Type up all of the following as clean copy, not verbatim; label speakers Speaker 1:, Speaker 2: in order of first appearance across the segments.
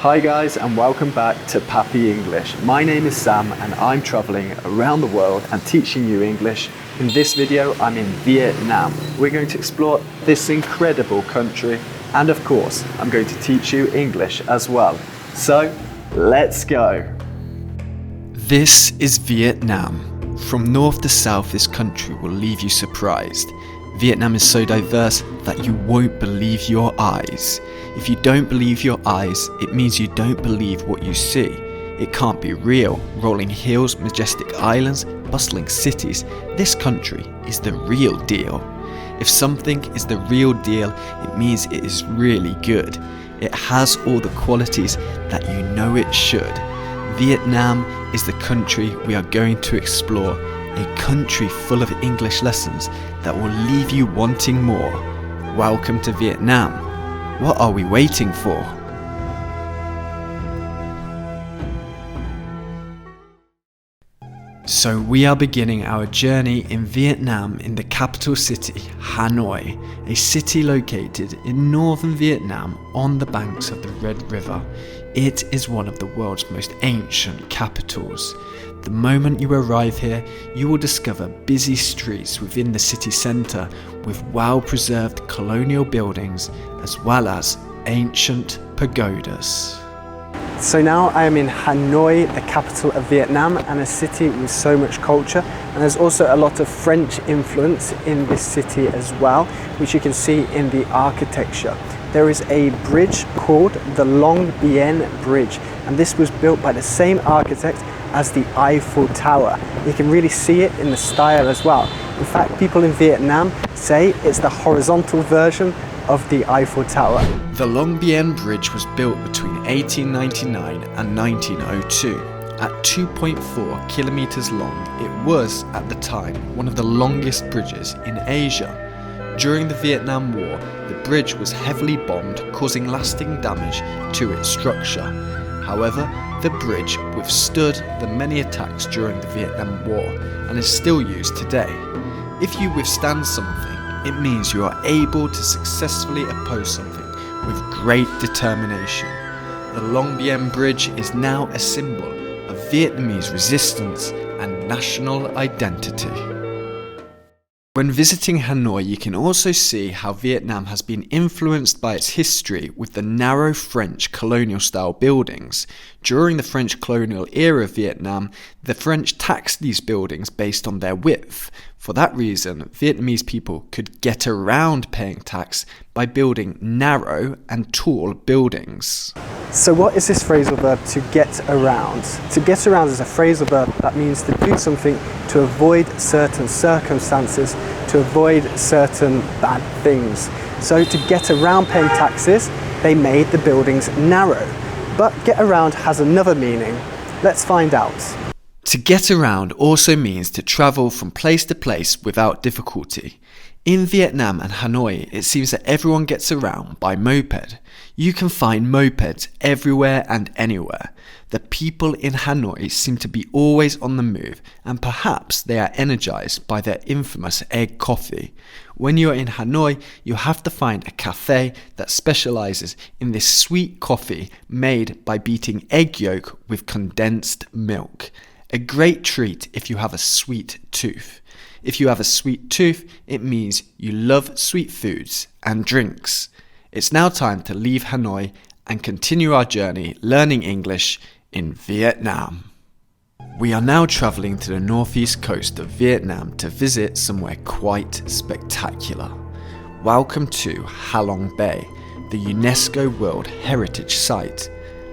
Speaker 1: Hi guys, and welcome back to Pappy English. My name is Sam and I'm traveling around the world and teaching you English. In this video, I'm in Vietnam. We're going to explore this incredible country, and of course, I'm going to teach you English as well. So, let's go.
Speaker 2: This is Vietnam. From north to south, this country will leave you surprised. Vietnam is so diverse that you won't believe your eyes. If you don't believe your eyes, it means you don't believe what you see. It can't be real. Rolling hills, majestic islands, bustling cities. This country is the real deal. If something is the real deal, it means it is really good. It has all the qualities that you know it should. Vietnam is the country we are going to explore. A country full of English lessons that will leave you wanting more. Welcome to Vietnam. What are we waiting for? So we are beginning our journey in Vietnam in the capital city, Hanoi, a city located in northern Vietnam on the banks of the Red River. It is one of the world's most ancient capitals. The moment you arrive here, you will discover busy streets within the city centre with well-preserved colonial buildings as well as ancient pagodas.
Speaker 1: So now I am in Hanoi, the capital of Vietnam, and a city with so much culture. And there's also a lot of French influence in this city as well, which you can see in the architecture. There is a bridge called the Long Bien Bridge, and this was built by the same architect as the Eiffel Tower. You can really see it in the style as well. In fact, people in Vietnam say it's the horizontal version of the Eiffel Tower.
Speaker 2: The Long Bien Bridge was built between 1899 and 1902. At 2.4 kilometers long, it was, at the time, one of the longest bridges in Asia. During the Vietnam War, the bridge was heavily bombed, causing lasting damage to its structure. However, the bridge withstood the many attacks during the Vietnam War and is still used today. If you withstand something, it means you are able to successfully oppose something with great determination. The Long Bien Bridge is now a symbol of Vietnamese resistance and national identity. When visiting Hanoi, you can also see how Vietnam has been influenced by its history with the narrow French colonial-style buildings. During the French colonial era of Vietnam, the French taxed these buildings based on their width. For that reason, Vietnamese people could get around paying tax by building narrow and tall buildings.
Speaker 1: So what is this phrasal verb, to get around? To get around is a phrasal verb that means to do something to avoid certain circumstances, to avoid certain bad things. So to get around paying taxes, they made the buildings narrow. But get around has another meaning. Let's find out.
Speaker 2: To get around also means to travel from place to place without difficulty. In Vietnam and Hanoi, it seems that everyone gets around by moped. You can find mopeds everywhere and anywhere. The people in Hanoi seem to be always on the move, and perhaps they are energized by their infamous egg coffee. When you are in Hanoi, you have to find a cafe that specializes in this sweet coffee made by beating egg yolk with condensed milk. A great treat if you have a sweet tooth. If you have a sweet tooth, it means you love sweet foods and drinks. It's now time to leave Hanoi and continue our journey learning English in Vietnam. We are now traveling to the northeast coast of Vietnam to visit somewhere quite spectacular. Welcome to Halong Bay, the UNESCO World Heritage Site.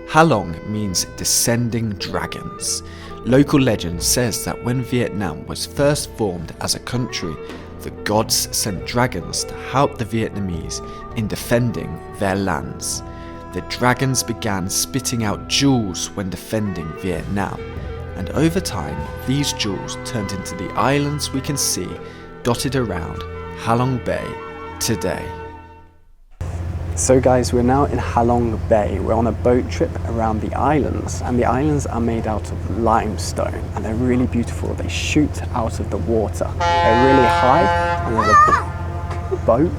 Speaker 2: Halong means descending dragons. Local legend says that when Vietnam was first formed as a country, the gods sent dragons to help the Vietnamese in defending their lands. The dragons began spitting out jewels when defending Vietnam, and over time these jewels turned into the islands we can see dotted around Halong Bay today.
Speaker 1: So guys, we're now in Halong Bay. We're on a boat trip around the islands, and the islands are made out of limestone and they're really beautiful. They shoot out of the water. They're really high, and there's a boat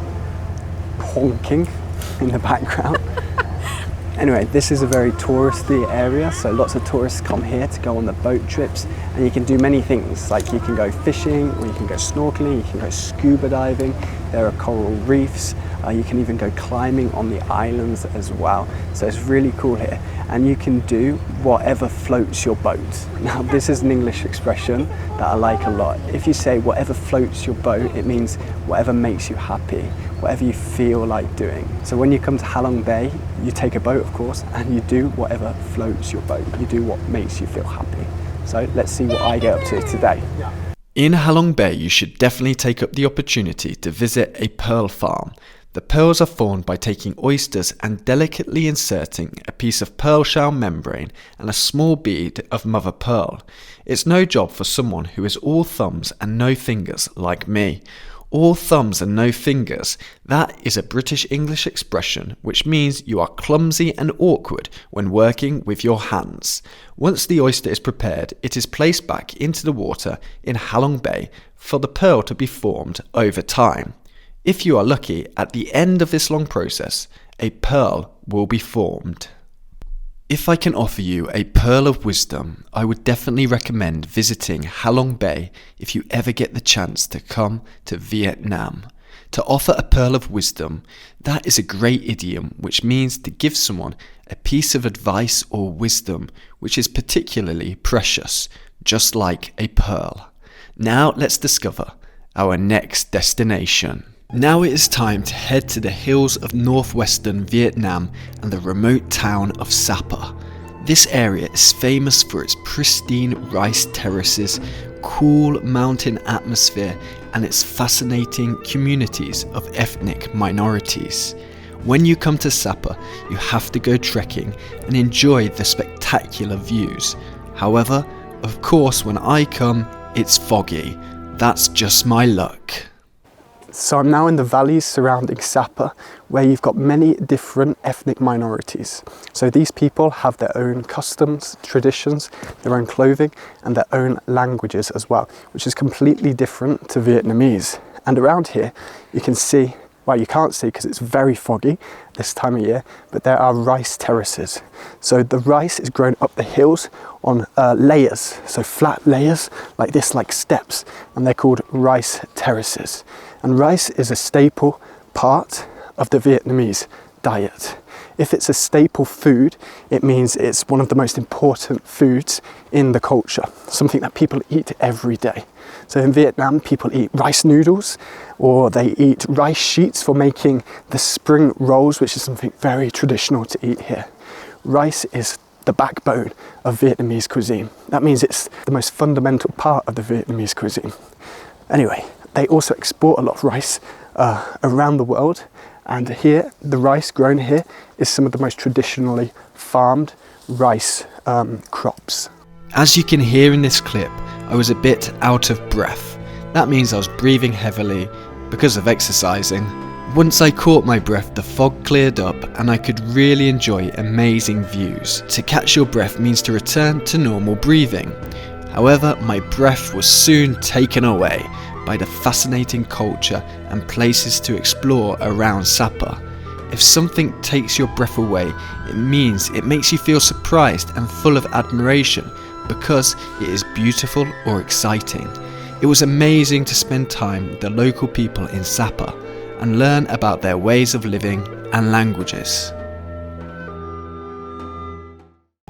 Speaker 1: honking in the background. Anyway, this is a very touristy area, so lots of tourists come here to go on the boat trips, and you can do many things, like you can go fishing, or you can go snorkeling, you can go scuba diving, there are coral reefs, you can even go climbing on the islands as well. So it's really cool here, and you can do whatever floats your boat. Now this is an English expression that I like a lot. If you say whatever floats your boat, it means whatever makes you happy, whatever you feel like doing. So when you come to Halong Bay, you take a boat of course, and you do whatever floats your boat. You do what makes you feel happy. So let's see what I get up to today.
Speaker 2: In Halong Bay, you should definitely take up the opportunity to visit a pearl farm. The pearls are formed by taking oysters and delicately inserting a piece of pearl shell membrane and a small bead of mother pearl. It's no job for someone who is all thumbs and no fingers like me. All thumbs and no fingers, that is a British English expression which means you are clumsy and awkward when working with your hands. Once the oyster is prepared, it is placed back into the water in Halong Bay for the pearl to be formed over time. If you are lucky, at the end of this long process, a pearl will be formed. If I can offer you a pearl of wisdom, I would definitely recommend visiting Halong Bay if you ever get the chance to come to Vietnam. To offer a pearl of wisdom, that is a great idiom which means to give someone a piece of advice or wisdom which is particularly precious, just like a pearl. Now let's discover our next destination. Now it is time to head to the hills of northwestern Vietnam and the remote town of Sapa. This area is famous for its pristine rice terraces, cool mountain atmosphere, and its fascinating communities of ethnic minorities. When you come to Sapa, you have to go trekking and enjoy the spectacular views. However, of course, when I come, it's foggy. That's just my luck.
Speaker 1: So I'm now in the valleys surrounding Sapa, where you've got many different ethnic minorities. So these people have their own customs, traditions, their own clothing, and their own languages as well, which is completely different to Vietnamese. And around here, you can see, well, you can't see because it's very foggy this time of year, but there are rice terraces. So the rice is grown up the hills on layers, so flat layers like this, like steps, and they're called rice terraces. And rice is a staple part of the Vietnamese diet. If it's a staple food, it means it's one of the most important foods in the culture, something that people eat every day. So in Vietnam, people eat rice noodles, or they eat rice sheets for making the spring rolls, which is something very traditional to eat here. Rice is the backbone of Vietnamese cuisine. That means it's the most fundamental part of the Vietnamese cuisine. Anyway, they also export a lot of rice around the world, and here, the rice grown here is some of the most traditionally farmed rice crops.
Speaker 2: As you can hear in this clip, I was a bit out of breath. That means I was breathing heavily because of exercising. Once I caught my breath, the fog cleared up and I could really enjoy amazing views. To catch your breath means to return to normal breathing. However, my breath was soon taken away by the fascinating culture and places to explore around Sapa. If something takes your breath away, it means it makes you feel surprised and full of admiration because it is beautiful or exciting. It was amazing to spend time with the local people in Sapa and learn about their ways of living and languages.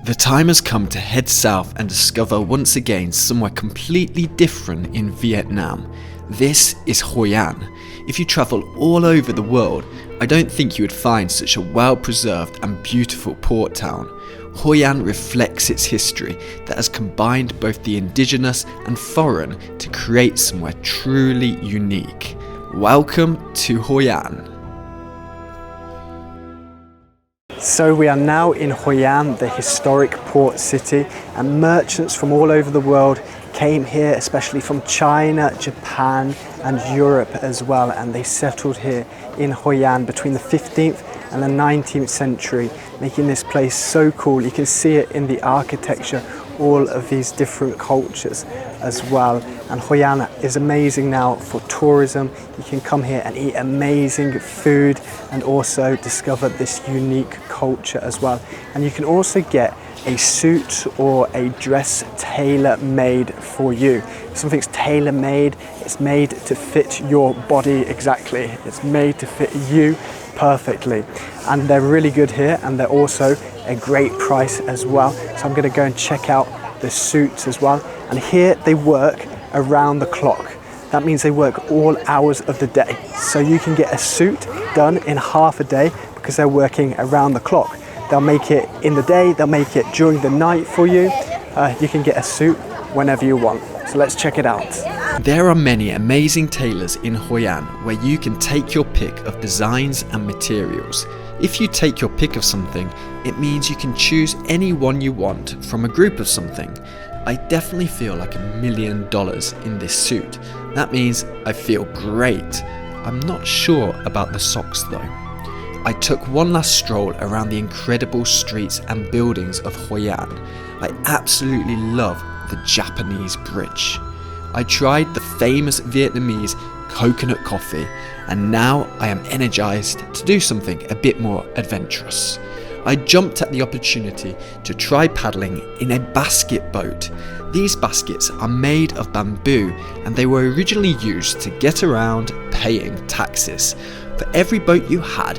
Speaker 2: The time has come to head south and discover once again somewhere completely different in Vietnam. This is Hoi An. If you travel all over the world, I don't think you would find such a well-preserved and beautiful port town. Hoi An reflects its history that has combined both the indigenous and foreign to create somewhere truly unique. Welcome to Hoi An.
Speaker 1: So we are now in Hoi An, the historic port city, and merchants from all over the world came here, especially from China, Japan and Europe as well, and they settled here in Hoi An between the 15th and the 19th century, making this place so cool. You can see it in the architecture all of these different cultures as well. And Hoi An is amazing now for tourism. You can come here and eat amazing food and also discover this unique culture as well. And you can also get a suit or a dress tailor-made for you. Something's tailor-made, it's made to fit your body exactly. It's made to fit you perfectly. And they're really good here, and they're also a great price as well. So I'm going to go and check out the suits as well. And here they work around the clock. That means they work all hours of the day. So you can get a suit done in half a day because they're working around the clock. They'll make it in the day, they'll make it during the night for you. You can get a suit whenever you want. So let's check it out.
Speaker 2: There are many amazing tailors in Hoi An where you can take your pick of designs and materials. If you take your pick of something, it means you can choose any one you want from a group of something. I definitely feel like $1 million in this suit. That means I feel great. I'm not sure about the socks though. I took one last stroll around the incredible streets and buildings of Hoi An. I absolutely love the Japanese bridge. I tried the famous Vietnamese coconut coffee, and now I am energized to do something a bit more adventurous. I jumped at the opportunity to try paddling in a basket boat. These baskets are made of bamboo and they were originally used to get around paying taxes. For every boat you had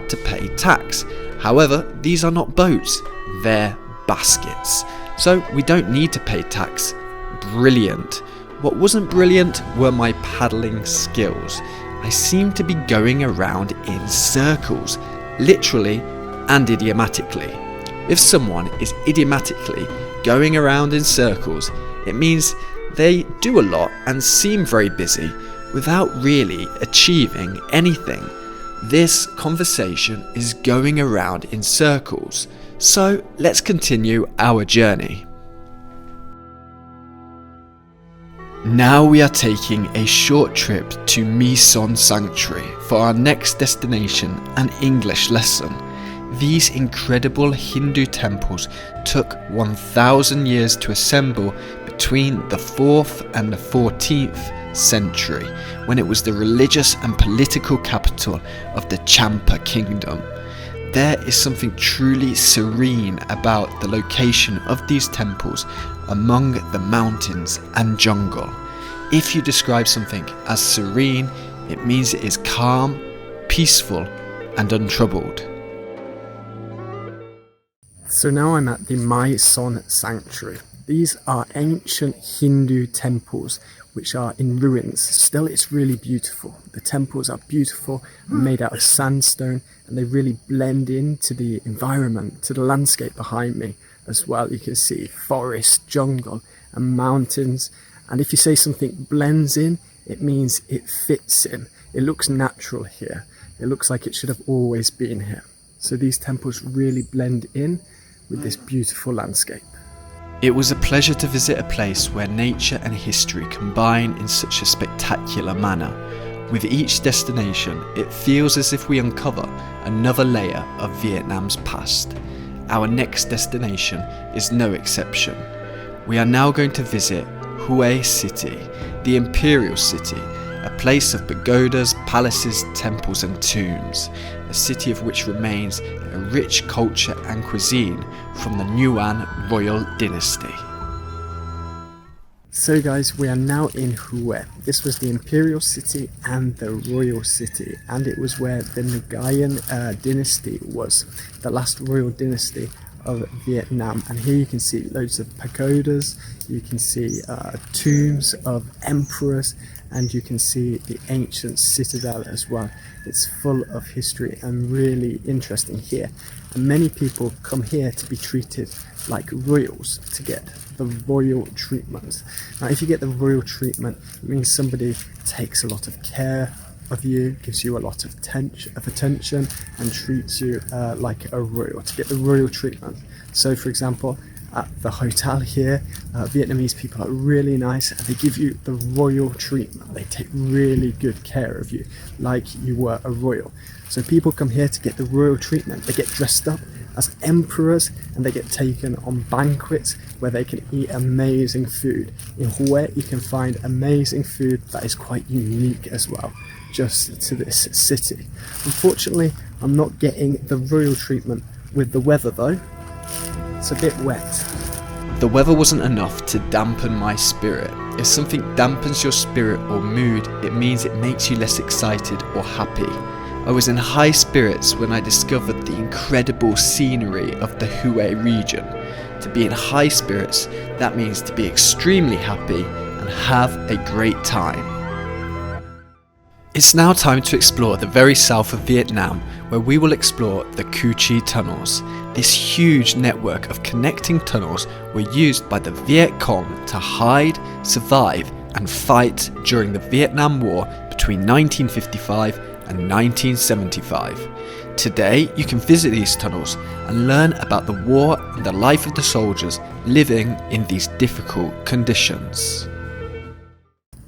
Speaker 2: to pay tax. However, these are not boats, they're baskets. So we don't need to pay tax. Brilliant. What wasn't brilliant were my paddling skills. I seemed to be going around in circles, literally and idiomatically. If someone is idiomatically going around in circles, it means they do a lot and seem very busy without really achieving anything. This conversation is going around in circles, so let's continue our journey. Now we are taking a short trip to Mison Sanctuary for our next destination and English lesson. These incredible Hindu temples took 1,000 years to assemble between the 4th and the 14th century, when it was the religious and political capital of the Champa kingdom. There is something truly serene about the location of these temples among the mountains and jungle. If you describe something as serene, it means it is calm, peaceful, and untroubled.
Speaker 1: So now I'm at the Mison Sanctuary. These are ancient Hindu temples which are in ruins. Still, it's really beautiful. The temples are beautiful, made out of sandstone, and they really blend into the environment, to the landscape behind me as well. You can see forest, jungle, and mountains. And if you say something blends in, it means it fits in. It looks natural here. It looks like it should have always been here. So these temples really blend in with this beautiful landscape.
Speaker 2: It was a pleasure to visit a place where nature and history combine in such a spectacular manner. With each destination, it feels as if we uncover another layer of Vietnam's past. Our next destination is no exception. We are now going to visit Hue City, the Imperial City, a place of pagodas, palaces, temples and tombs, a city of which remains a rich culture and cuisine from the Nguyen royal dynasty.
Speaker 1: So guys, we are now in Hue. This was the Imperial City and the Royal City, and it was where the Nguyen dynasty was, the last royal dynasty of Vietnam. And here you can see loads of pagodas, you can see tombs of emperors, and you can see the ancient citadel as well. It's full of history and really interesting here. And many people come here to be treated like royals, to get the royal treatment. Now, if you get the royal treatment, it means somebody takes a lot of care of you, gives you a lot of attention, and treats you like a royal, to get the royal treatment. So, for example, at the hotel here, Vietnamese people are really nice and they give you the royal treatment. They take really good care of you, like you were a royal. So people come here to get the royal treatment. They get dressed up as emperors, and they get taken on banquets where they can eat amazing food. In Hue you can find amazing food that is quite unique as well, just to this city. Unfortunately, I'm not getting the royal treatment with the weather though. It's a bit wet.
Speaker 2: The weather wasn't enough to dampen my spirit. If something dampens your spirit or mood, it means it makes you less excited or happy. I was in high spirits when I discovered the incredible scenery of the Hue region. To be in high spirits, that means to be extremely happy and have a great time. It's now time to explore the very south of Vietnam, where we will explore the Cu Chi tunnels. This huge network of connecting tunnels were used by the Viet Cong to hide, survive and fight during the Vietnam War between 1955 and 1975. Today you can visit these tunnels and learn about the war and the life of the soldiers living in these difficult conditions.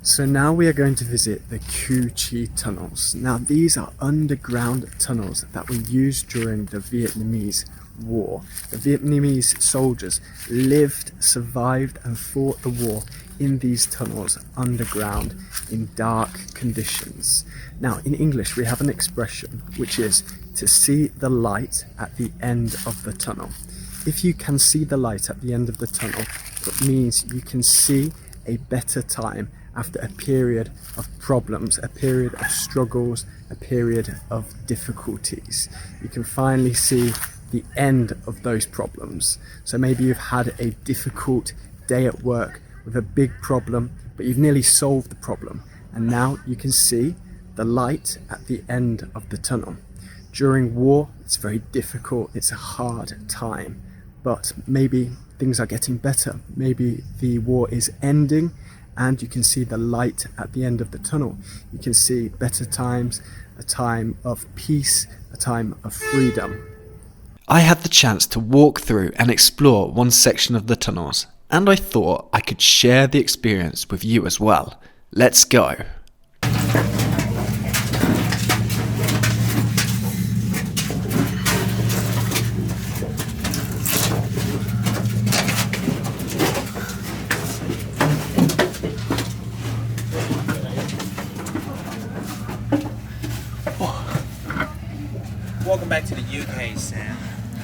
Speaker 1: So now we are going to visit the Cu Chi tunnels. Now these are underground tunnels that were used during the Vietnamese War. The Vietnamese soldiers lived, survived and fought the war in these tunnels underground in dark conditions. Now in English we have an expression which is to see the light at the end of the tunnel. If you can see the light at the end of the tunnel, it means you can see a better time after a period of problems, a period of struggles, a period of difficulties. You can finally see the end of those problems. So maybe you've had a difficult day at work with a big problem, but you've nearly solved the problem, and now you can see the light at the end of the tunnel. During war, it's very difficult, it's a hard time, but maybe things are getting better. Maybe the war is ending and you can see the light at the end of the tunnel. You can see better times, a time of peace, a time of freedom.
Speaker 2: I had the chance to walk through and explore one section of the tunnels, and I thought I could share the experience with you as well. Let's go.
Speaker 3: Welcome back to the UK, Sam.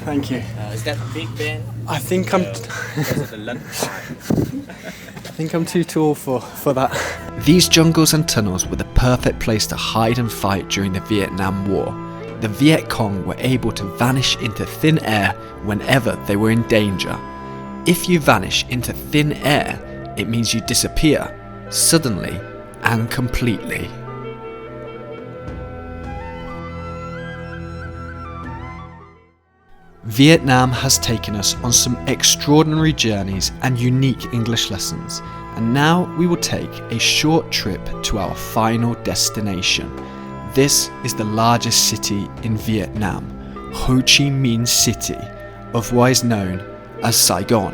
Speaker 1: Thank you.
Speaker 3: Is that Big Ben?
Speaker 1: I think I'm
Speaker 3: Because of the London Eye.
Speaker 1: I think I'm too tall for that.
Speaker 2: These jungles and tunnels were the perfect place to hide and fight during the Vietnam War. The Viet Cong were able to vanish into thin air whenever they were in danger. If you vanish into thin air, it means you disappear, suddenly and completely. Vietnam has taken us on some extraordinary journeys and unique English lessons, and now we will take a short trip to our final destination. This is the largest city in Vietnam, Ho Chi Minh City, otherwise known as Saigon.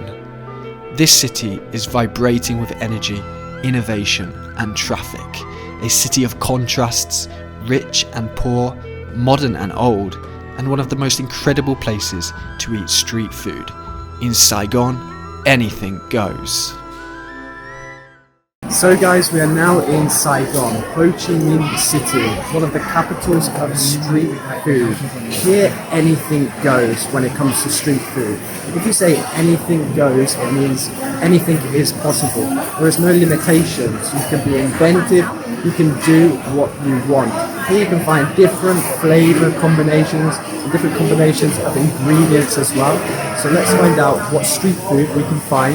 Speaker 2: This city is vibrating with energy, innovation and traffic, a city of contrasts, rich and poor, modern and old, and one of the most incredible places to eat street food. In Saigon, anything goes.
Speaker 1: So guys, we are now in Saigon, Ho Chi Minh City, one of the capitals of street food. Here, anything goes when it comes to street food. If you say anything goes, it means anything is possible. There is no limitations. You can be inventive, you can do what you want. Here you can find different flavor combinations, and different combinations of ingredients as well. So let's find out what street food we can find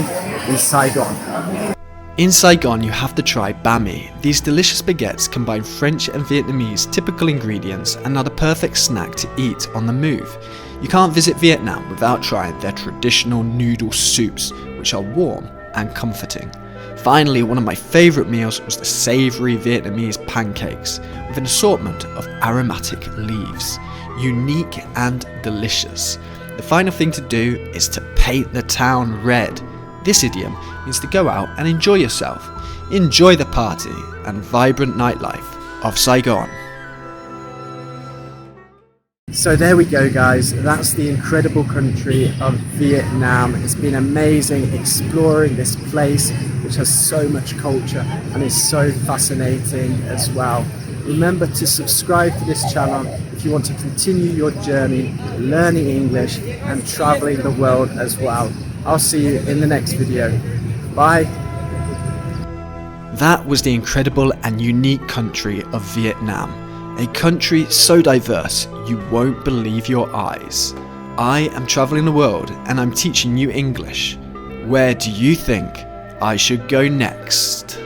Speaker 1: in Saigon.
Speaker 2: In Saigon, you have to try banh mi. These delicious baguettes combine French and Vietnamese typical ingredients and are the perfect snack to eat on the move. You can't visit Vietnam without trying their traditional noodle soups, which are warm and comforting. Finally, one of my favourite meals was the savoury Vietnamese pancakes with an assortment of aromatic leaves. Unique and delicious. The final thing to do is to paint the town red. This idiom means to go out and enjoy yourself. Enjoy the party and vibrant nightlife of Saigon.
Speaker 1: So there we go, guys. That's the incredible country of Vietnam. It's been amazing exploring this place, which has so much culture and is so fascinating as well. Remember to subscribe to this channel if you want to continue your journey learning English and traveling the world as well. I'll see you in the next video. Bye.
Speaker 2: That was the incredible and unique country of Vietnam. A country so diverse you won't believe your eyes. I am traveling the world and I'm teaching you English. Where do you think I should go next?